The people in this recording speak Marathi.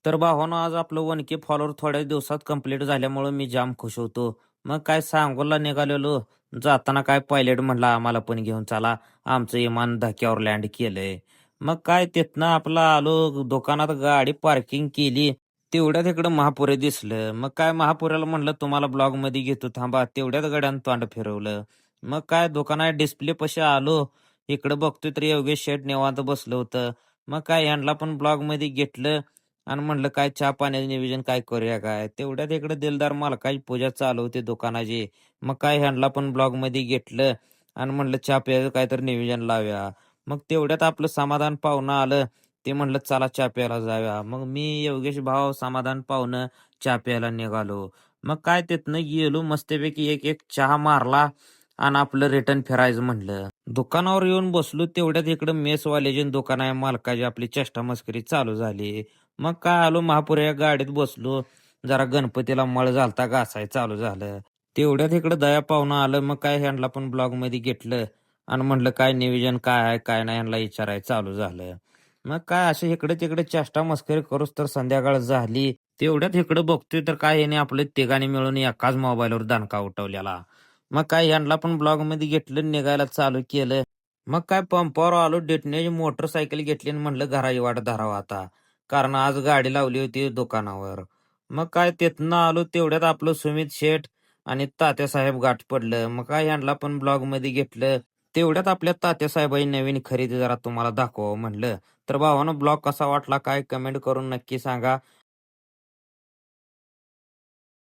तर भावानं आज आपलं 1K फॉलोअर थोड्या दिवसात कंप्लीट झाल्यामुळं मी जाम खुश होतो. मग काय सांगोला निघालेलो. जाताना काय पायलट म्हणला आम्हाला पण घेऊन चला. आमचं विमान धक्क्यावर लँड केलंय. मग काय तिथनं आपलं आलो दुकानात गाडी पार्किंग केली. तेवढ्यात इकडं महापुरे दिसलं. मग काय महापुराला म्हणलं तुम्हाला ब्लॉगमध्ये घेतो थांबा. तेवढ्यात गाड्यानं तोंड फिरवलं. मग काय दुकानात डिस्प्लेपाशी आलो. इकडं बघतोय तर योगेश शेठ निवांत बसलं होतं. मग काय ह्यांना पण ब्लॉगमध्ये घेतलं. आणि म्हणलं काय चहा पाण्याचं नियोजन काय करूया काय तेवढ्यात इकडे दिलदार मालकाची पूजा चालू होती दुकानाची. मग काय ह्यांना पण ब्लॉगमध्ये घेतलं आणि म्हणलं चहा प्यायचं काहीतरी नियोजन लावूया. मग तेवढ्यात आपलं समाधान पाहुणं आलं. ते म्हणलं चला चहा प्यायला जाऊया. मग मी योगेश भाव समाधान पाहुणं चहा प्यायला निघालो. मग काय तिथनं गेलो मस्तपैकी एक एक चहा मारला आणि आपलं रिटर्न फिरायचं म्हणलं. दुकानावर येऊन बसलो तेवढ्यात इकडं मेसवाल्याची दुकान आहे मालकाची आपली चेष्टा मस्करी चालू झाली. मग काय आलो महापुऱ्या गाडीत बसलो. जरा गणपतीला मळ झालता घासाय चालू झालं. तेवढ्यात इकडं दया पाहुणं आलं. मग काय ह्यांना पण ब्लॉग मध्ये घेतलं आणि म्हणलं काय नियोजन काय आहे काय नाही ह्यांना विचाराय चालू झालं. मग काय असे इकडे तिकडे चेष्टा मस्करी करूच तर संध्याकाळ झाली. तेवढ्यात इकडं बघतोय तर काय याने आपले तिघांनी मिळून एकाच मोबाईलवर दणका उठवलेला. मग काय ह्यांना पण ब्लॉग मध्ये घेतलं निघायला चालू केलं. मग काय पंपावर आलो डेटण्याची मोटरसायकल घेतली आणि म्हणलं घराची वाट धरावं आता. कारण आज गाडी लावली होती दुकानावर. मग काय तिथनं आलो तेवढ्यात आपलं सुमित शेठ आणि तात्यासाहेब गाठ पडलं. मग काय ह्यांना पण ब्लॉगमध्ये घेतलं. तेवढ्यात आपल्या तात्यासाहेबांची नवीन खरेदी जरा तुम्हाला दाखवावं म्हणलं. तर भावानं ब्लॉग कसा वाटला काय कमेंट करून नक्की सांगा.